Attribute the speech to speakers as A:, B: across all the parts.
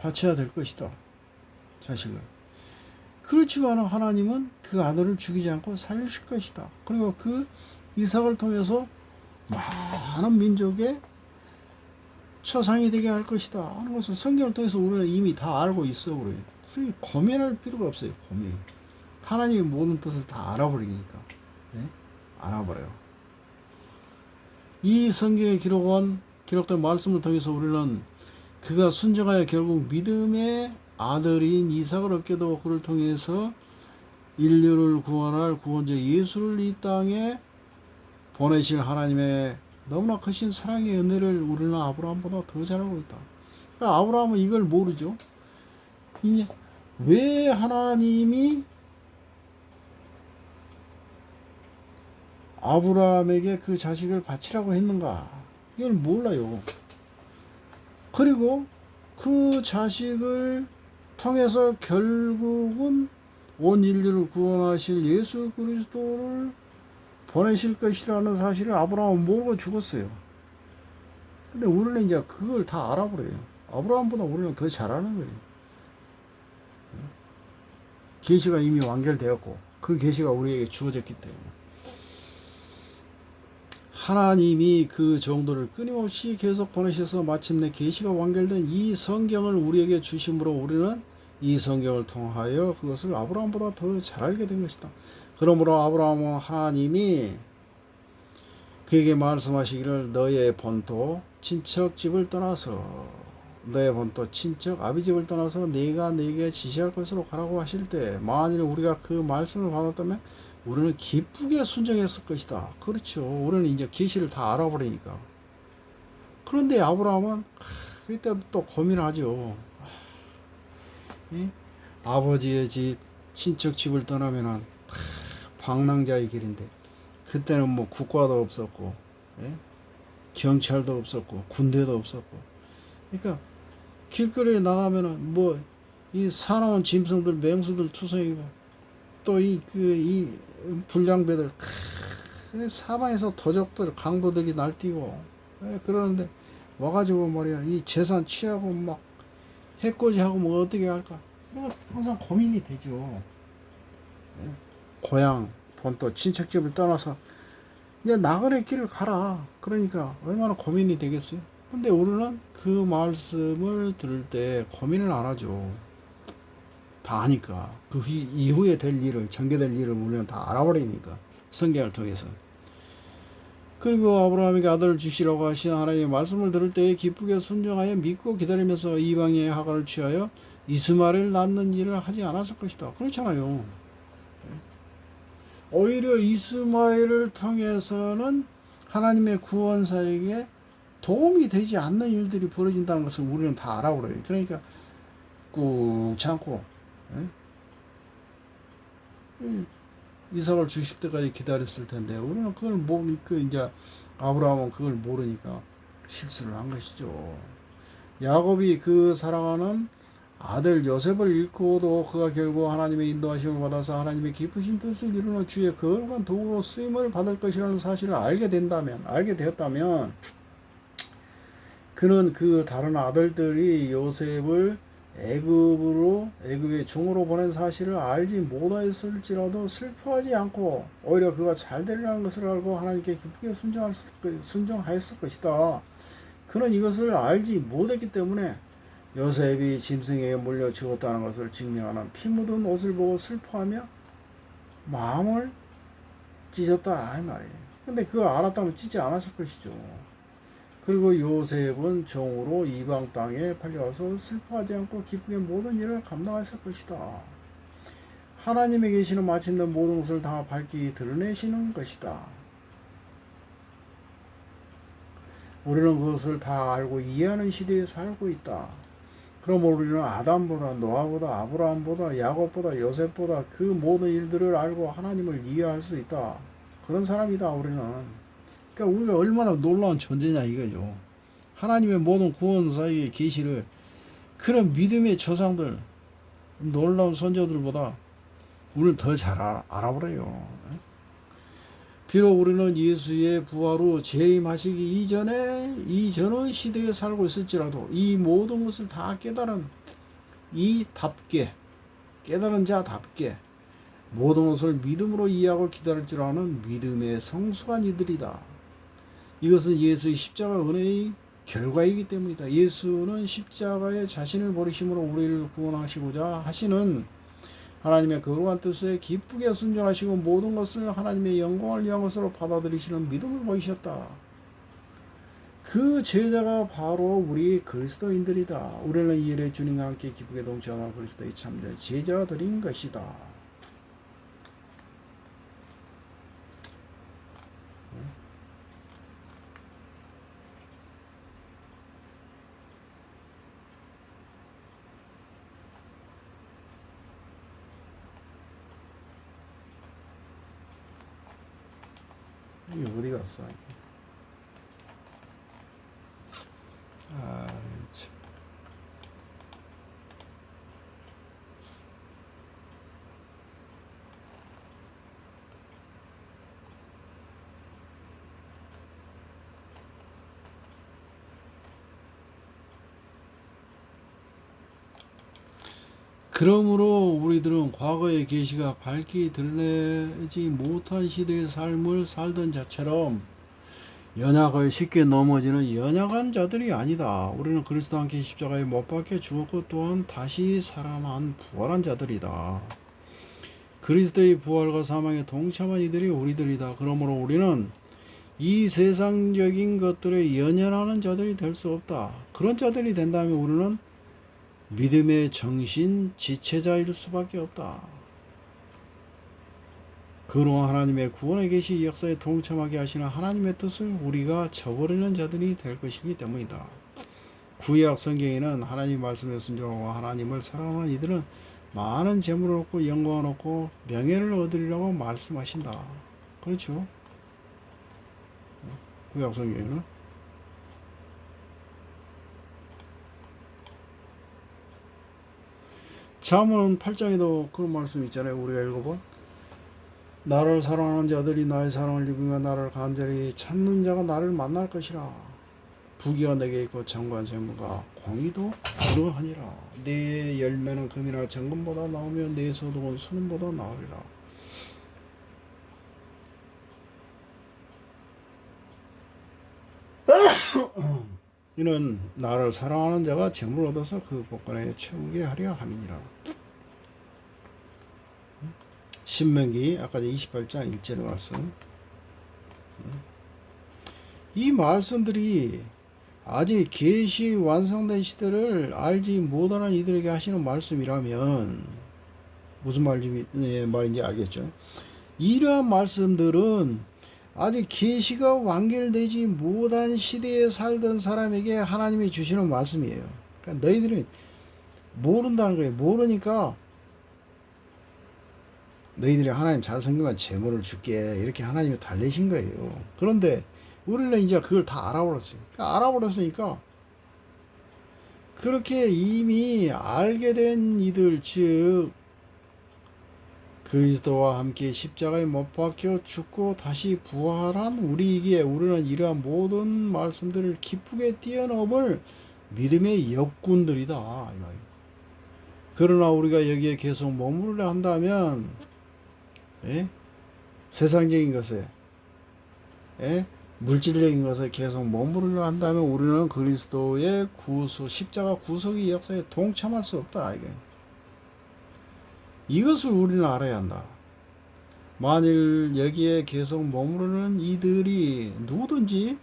A: 바쳐야 될 것이다. 자식을. 그렇지만 하나님은 그 아들을 죽이지 않고 살리실 것이다. 그리고 그 이삭을 통해서 많은 민족의 초상이 되게 할 것이다 하는 것을 성경을 통해서 우리는 이미 다 알고 있어 버려요. 고민할 필요가 없어요. 고민. 하나님의 모든 뜻을 다 알아버리니까. 네? 알아버려요. 이 성경에 기록된 말씀을 통해서 우리는 그가 순종하여 결국 믿음의 아들인 이삭을 얻게 되고 그를 통해서 인류를 구원할 구원자 예수를 이 땅에 보내실 하나님의 너무나 크신 사랑의 은혜를 우리는 아브라함보다 더 잘 알고 있다. 그러니까 아브라함은 이걸 모르죠. 왜 하나님이 아브라함에게 그 자식을 바치라고 했는가? 이걸 몰라요. 그리고 그 자식을 통해서 결국은 온 인류를 구원하실 예수 그리스도를 보내실 것이라는 사실을 아브라함은 모르고 죽었어요. 근데 우리는 이제 그걸 다 알아버려요. 아브라함보다 우리는 더 잘하는 거예요. 계시가 이미 완결되었고 그 계시가 우리에게 주어졌기 때문에 하나님이 그 정도를 끊임없이 계속 보내셔서 마침내 계시가 완결된 이 성경을 우리에게 주심으로 우리는 이 성경을 통하여 그것을 아브라함보다 더 잘 알게 된 것이다. 그러므로 아브라함은 하나님이 그에게 말씀하시기를 너의 본토 친척 집을 떠나서 너의 본토 친척 아비 집을 떠나서 내가 네게 지시할 것으로 가라고 하실 때 만일 우리가 그 말씀을 받았다면 우리는 기쁘게 순종했을 것이다. 그렇죠. 우리는 이제 계시를 다 알아버리니까. 그런데 아브라함은 그때 또 고민하죠. 아버지의 집, 친척 집을 떠나면은 방랑자의 길인데 그때는 뭐 국가도 없었고, 경찰도 없었고, 군대도 없었고. 그러니까 길거리에 나가면은 뭐 이 사나운 짐승들, 맹수들 투성이고 또 이 불량배들 사방에서 도적들, 강도들이 날뛰고 그러는데 와가지고 말이야 이 재산 취하고 막 해코지하고 뭐 어떻게 할까? 항상 고민이 되죠. 고향, 본토, 친척집을 떠나서 이제 나그네 길을 가라. 그러니까 얼마나 고민이 되겠어요. 근데 우리는 그 말씀을 들을 때 고민을 안 하죠. 다 아니까. 그 이후에 될 일을, 전개될 일을 우리는 다 알아버리니까. 성경을 통해서. 그리고 아브라함에게 아들을 주시라고 하신 하나님의 말씀을 들을 때에 기쁘게 순종하여 믿고 기다리면서 이방인의 하가를 취하여 이스마엘을 낳는 일을 하지 않았을 것이다. 그렇잖아요. 오히려 이스마엘을 통해서는 하나님의 구원사에게 도움이 되지 않는 일들이 벌어진다는 것을 우리는 다 알아버려요. 그러니까 꾹 참고 이삭을 주실 때까지 기다렸을 텐데 우리는 그걸 모르니까 이제 아브라함은 그걸 모르니까 실수를 한 것이죠. 야곱이 그 사랑하는 아들 요셉을 잃고도 그가 결국 하나님의 인도하심을 받아서 하나님의 깊으신 뜻을 이루는 주의 거룩한 도구로 쓰임을 받을 것이라는 사실을 알게 되었다면 그는 그 다른 아들들이 요셉을 애굽의 종으로 보낸 사실을 알지 못하였을지라도 슬퍼하지 않고 오히려 그가 잘 되리라는 것을 알고 하나님께 기쁘게 순종하였을 것이다. 그는 이것을 알지 못했기 때문에 요셉이 짐승에게 물려 죽었다는 것을 증명하는 피 묻은 옷을 보고 슬퍼하며 마음을 찢었다 이 말이에요. 근데 그거 알았다면 찢지 않았을 것이죠. 그리고 요셉은 종으로 이방 땅에 팔려와서 슬퍼하지 않고 기쁘게 모든 일을 감당했을 것이다. 하나님의 계시는 마침내 모든 것을 다 밝히 드러내시는 것이다. 우리는 그것을 다 알고 이해하는 시대에 살고 있다. 그럼 우리는 아담보다 노아보다 아브라함보다 야곱보다 요셉보다 그 모든 일들을 알고 하나님을 이해할 수 있다. 그런 사람이다 우리는. 그러니까 우리가 얼마나 놀라운 존재냐 이거죠. 하나님의 모든 구원사의 계시를 그런 믿음의 조상들, 놀라운 선조들보다 우리는 더 잘 알아버려요. 비록 우리는 예수의 부활 후 재림하시기 이전의 시대에 살고 있을지라도 이 모든 것을 다 깨달은 이답게 깨달은 자답게 모든 것을 믿음으로 이해하고 기다릴 줄 아는 믿음의 성숙한 이들이다. 이것은 예수의 십자가 은혜의 결과이기 때문이다. 예수는 십자가에 자신을 버리심으로 우리를 구원하시고자 하시는 하나님의 거룩한 뜻에 기쁘게 순종하시고 모든 것을 하나님의 영광을 위한 것으로 받아들이시는 믿음을 보이셨다. 그 제자가 바로 우리 그리스도인들이다. 우리는 이 일에 주님과 함께 기쁘게 동참하는 그리스도의 참된 제자들인 것이다. 이게 어디 갔어? 아, 참. 그러므로 우리들은 과거의 계시가 밝히 드러내지 못한 시대의 삶을 살던 자처럼 연약하여 쉽게 넘어지는 연약한 자들이 아니다. 우리는 그리스도와 함께 십자가에 못 박혀 죽었고 또한 다시 살아난 부활한 자들이다. 그리스도의 부활과 사망에 동참한 이들이 우리들이다. 그러므로 우리는 이 세상적인 것들에 연연하는 자들이 될 수 없다. 그런 자들이 된다면 우리는 믿음의 정신 지체자일 수밖에 없다. 그로 하나님의 구원의 계시 역사에 동참하게 하시는 하나님의 뜻을 우리가 저버리는 자들이 될 것이기 때문이다. 구약 성경에는 하나님 말씀에 순종하고 하나님을 사랑하는 이들은 많은 재물을 얻고 영광을 얻고 명예를 얻으리라고 말씀하신다. 그렇죠? 구약 성경에는 잠언 8장에도 그런 말씀 있잖아요. 우리가 읽어본 나를 사랑하는 자들이 나의 사랑을 입으며 나를 간절히 찾는 자가 나를 만날 것이라. 부귀가 내게 있고 정관 재무가 공의도 그러하니라. 내 열매는 금이나 정금보다 나오며 내 소득은 수능보다 나으리라. 이는 나를 사랑하는 자가 재물을 얻어서 그 곳간에 채우게 하려 함이니라. 신명기 아까 28장 1절의 말씀. 이 말씀들이 아직 계시 완성된 시대를 알지 못하는 이들에게 하시는 말씀이라면 무슨 말인지 알겠죠? 이러한 말씀들은 아직 계시가 완결되지 못한 시대에 살던 사람에게 하나님이 주시는 말씀이에요. 그러니까 너희들은 모른다는 거예요. 모르니까 너희들이 하나님 잘 섬기면 재물을 줄게 이렇게 하나님이 달래신 거예요. 그런데 우리는 이제 그걸 다 알아버렸어요. 그러니까 알아버렸으니까 그렇게 이미 알게 된 이들, 즉 그리스도와 함께 십자가에 못 박혀 죽고 다시 부활한 우리에게 우리는 이러한 모든 말씀들을 기쁘게 뛰어넘을 믿음의 역군들이다 이 말이에요. 그러나 우리가 여기에 계속 머무르려 한다면 세상적인 것에 물질적인 것에 계속 머무르려 한다면 우리는 그리스도의 구속, 십자가 구속의 역사에 동참할 수 없다 이게. 이것을 우리는 알아야 한다. 만일 여기에 계속 머무르는 이들이 누구든지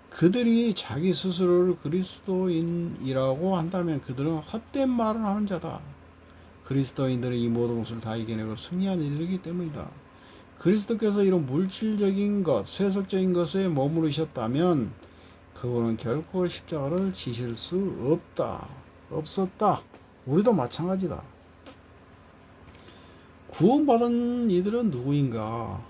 A: 그들이 자기 스스로를 그리스도인이라고 한다면 그들은 헛된 말을 하는 자다. 그리스도인들은 이 모든 것을 다 이겨내고 승리한 이들이기 때문이다. 그리스도께서 이런 물질적인 것, 세속적인 것에 머무르셨다면 그분은 결코 십자가를 지실 수 없다. 없었다. 우리도 마찬가지다. 구원받은 이들은 누구인가?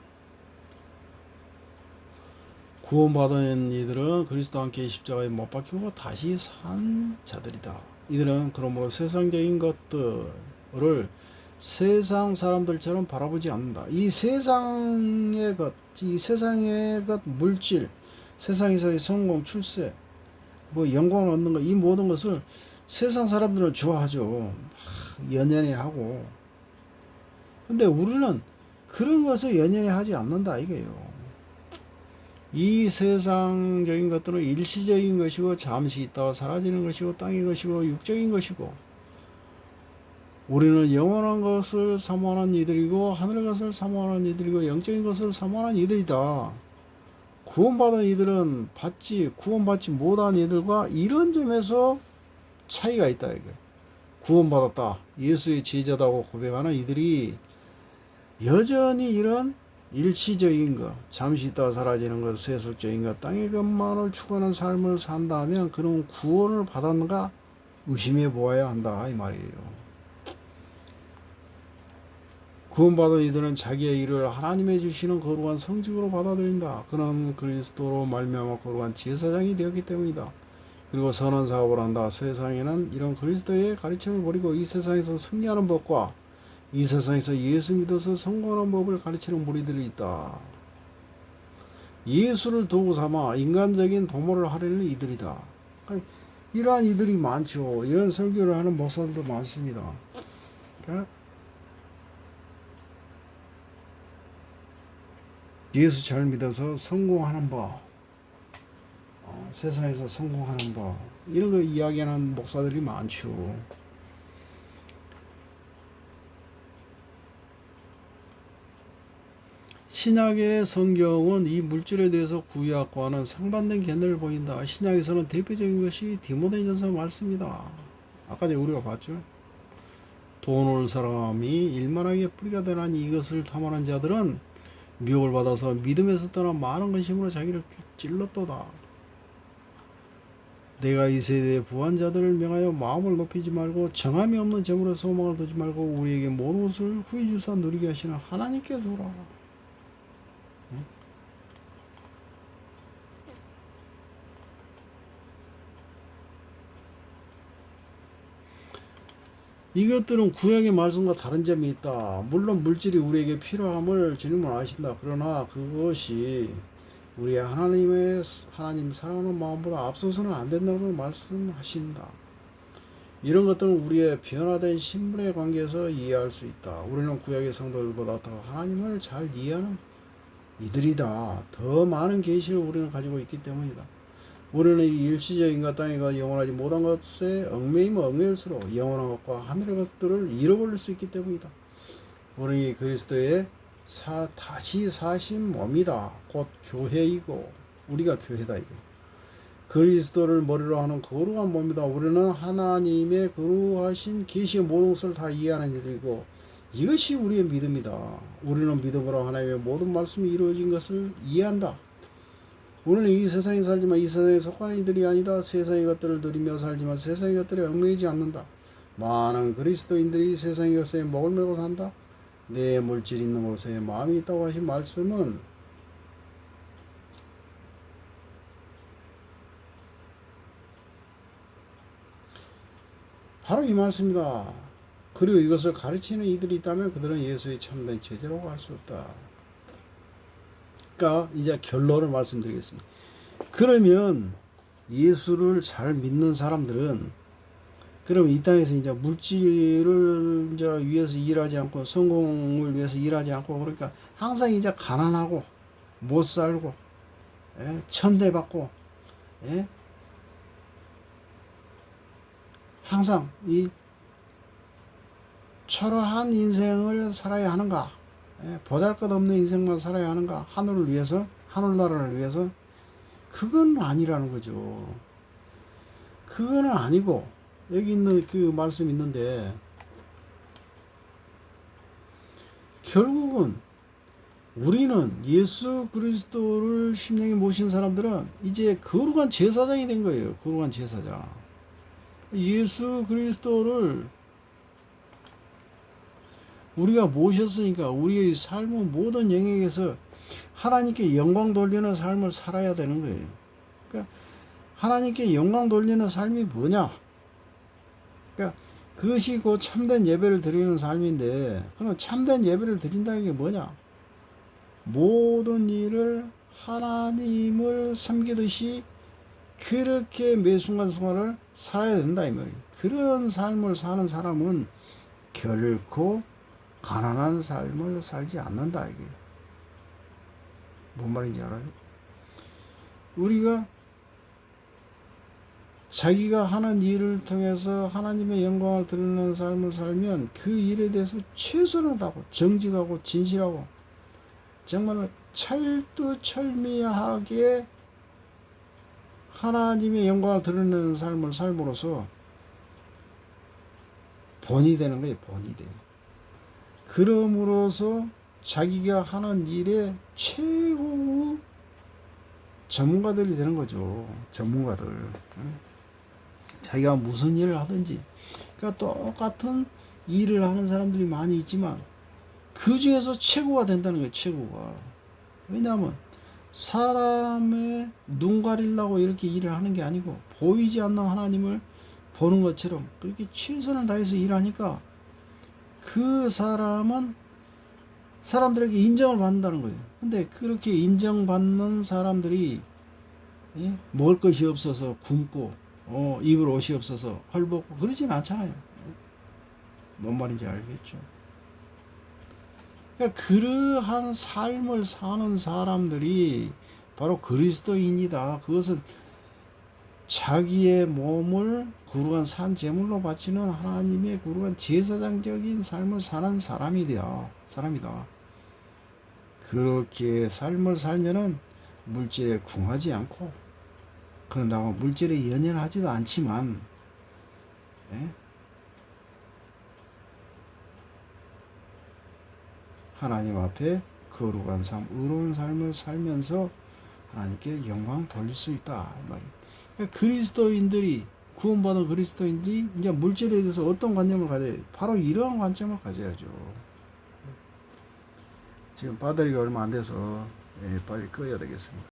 A: 구원받은 이들은 그리스도와 함께 십자가에 못 박히고 다시 산 자들이다. 이들은 그러므로 세상적인 것들을 세상 사람들처럼 바라보지 않는다. 이 세상의 것, 물질, 세상에서의 성공, 출세, 영광을 얻는 것, 이 모든 것을 세상 사람들은 좋아하죠. 막 연연해 하고. 근데 우리는 그런 것을 연연해 하지 않는다 이거예요. 이 세상적인 것들은 일시적인 것이고 잠시 있다가 사라지는 것이고 땅의 것이고 육적인 것이고, 우리는 영원한 것을 사모하는 이들이고 하늘의 것을 사모하는 이들이고 영적인 것을 사모하는 이들이다. 구원받은 이들은 구원받지 못한 이들과 이런 점에서 차이가 있다 이게. 구원받았다, 예수의 제자다고 고백하는 이들이 여전히 이런 일시적인 것, 잠시 있다가 사라지는 것, 세속적인 것, 땅의 것만을 추구하는 삶을 산다면 그런 구원을 받았는가 의심해 보아야 한다 이 말이에요. 구원받은 이들은 자기의 일을 하나님의 주시는 거룩한 성직으로 받아들인다. 그는 그리스도로 말미암아 거룩한 제사장이 되었기 때문이다. 그리고 선한 사업을 한다. 세상에는 이런 그리스도의 가르침을 버리고 이 세상에서 승리하는 법과 이 세상에서 예수 믿어서 성공하는 법을 가르치는 무리들이 있다. 예수를 도구 삼아 인간적인 도모를 하려는 이들이다. 이러한 이들이 많죠. 이런 설교를 하는 목사들도 많습니다. 예수 잘 믿어서 성공하는 법, 세상에서 성공하는 법, 이런 거 이야기하는 목사들이 많죠. 신약의 성경은 이 물질에 대해서 구약과는 상반된 견해를 보인다. 신약에서는 대표적인 것이 디모데전서 말씀이다. 아까 전에 우리가 봤죠. 돈 올 사람이 일만하게 뿌리가 되나니 이것을 탐하는 자들은 미혹을 받아서 믿음에서 떠나 많은 근심으로 자기를 찔렀도다. 내가 이 세대의 부한 자들을 명하여 마음을 높이지 말고 정함이 없는 재물에 소망을 두지 말고 우리에게 모든 것을 후히 주사 누리게 하시는 하나님께 두라. 이것들은 구약의 말씀과 다른 점이 있다. 물론 물질이 우리에게 필요함을 주님은 아신다. 그러나 그것이 우리의 하나님 사랑하는 마음보다 앞서서는 안 된다고 말씀하신다. 이런 것들은 우리의 변화된 신분의 관계에서 이해할 수 있다. 우리는 구약의 성도들보다 더 하나님을 잘 이해하는 이들이다. 더 많은 계시를 우리는 가지고 있기 때문이다. 우리는 이 일시적인 것 땅에가 영원하지 못한 것에 얽매이면 얽매일수록 영원한 것과 하늘의 것들을 잃어버릴 수 있기 때문이다. 우리 그리스도의 다시 사신 몸이다. 곧 교회이고 우리가 교회다 이거. 그리스도를 머리로 하는 거룩한 몸이다. 우리는 하나님의 거룩하신 계시의 모든 것을 다 이해하는 이들이고 이것이 우리의 믿음이다. 우리는 믿음으로 하나님의 모든 말씀이 이루어진 것을 이해한다. 우리는 이 세상에 살지만 이 세상에 속하는 이들이 아니다. 세상의 것들을 누리며 살지만 세상의 것들에 얽매이지 않는다. 많은 그리스도인들이 세상의 것에 목을 메고 산다. 내 물질 있는 곳에 마음이 있다고 하신 말씀은 바로 이 말씀이다. 그리고 이것을 가르치는 이들이 있다면 그들은 예수의 참된 제자라고 할 수 없다. 그러니까 이제 결론을 말씀드리겠습니다. 그러면 예수를 잘 믿는 사람들은 그럼 이 땅에서 이제 물질을 이제 위해서 일하지 않고 성공을 위해서 일하지 않고 그러니까 항상 이제 가난하고 못 살고 천대받고 항상 이 초라한 인생을 살아야 하는가? 보잘것없는 인생만 살아야 하는가? 하늘을 위해서, 하늘나라를 위해서? 그건 아니라는 거죠. 그거는 아니고 여기 있는 그 말씀 있는데 결국은 우리는 예수 그리스도를 심령에 모신 사람들은 이제 거룩한 제사장이 된 거예요. 거룩한 제사장. 예수 그리스도를 우리가 모셨으니까 우리의 삶의 모든 영역에서 하나님께 영광 돌리는 삶을 살아야 되는 거예요. 그러니까 하나님께 영광 돌리는 삶이 뭐냐? 그러니까 그것이 곧 참된 예배를 드리는 삶인데, 그럼 참된 예배를 드린다는 게 뭐냐? 모든 일을 하나님을 섬기듯이 그렇게 매 순간순간을 살아야 된다 이 말이에요. 그런 삶을 사는 사람은 결코 가난한 삶을 살지 않는다 이게. 뭔 말인지 알아요? 우리가 자기가 하는 일을 통해서 하나님의 영광을 드러내는 삶을 살면 그 일에 대해서 최선을 다하고 정직하고 진실하고 정말 찰뚜철미하게 하나님의 영광을 드러내는 삶을 삶으로써 본이 되는 거예요. 본이 돼요. 그럼으로써 자기가 하는 일에 최고의 전문가들이 되는 거죠. 전문가들. 자기가 무슨 일을 하든지. 그러니까 똑같은 일을 하는 사람들이 많이 있지만 그 중에서 최고가 된다는 거예요. 최고가. 왜냐하면 사람의 눈 가리려고 이렇게 일을 하는 게 아니고 보이지 않는 하나님을 보는 것처럼 그렇게 최선을 다해서 일하니까 그 사람은 사람들에게 인정을 받는다는 거예요. 근데 그렇게 인정받는 사람들이 먹을 것이 없어서 굶고 입을 옷이 없어서 헐벗고 그러진 않잖아요. 뭔 말인지 알겠죠? 그러니까 그러한 삶을 사는 사람들이 바로 그리스도인이다. 그것은 자기의 몸을 거룩한 산 제물로 바치는 하나님의 거룩한 제사장적인 삶을 사는 사람이다. 그렇게 삶을 살면은 물질에 궁하지 않고 그런다고 물질에 연연하지도 않지만 하나님 앞에 거룩한 삶, 의로운 삶을 살면서 하나님께 영광 돌릴 수 있다. 그러니까 그리스도인들이 구원받은 그리스도인들이 이제 물질에 대해서 어떤 관념을 가져야 돼요? 바로 이러한 관점을 가져야죠. 지금 바다리가 얼마 안 돼서 빨리 꺼야 되겠습니다.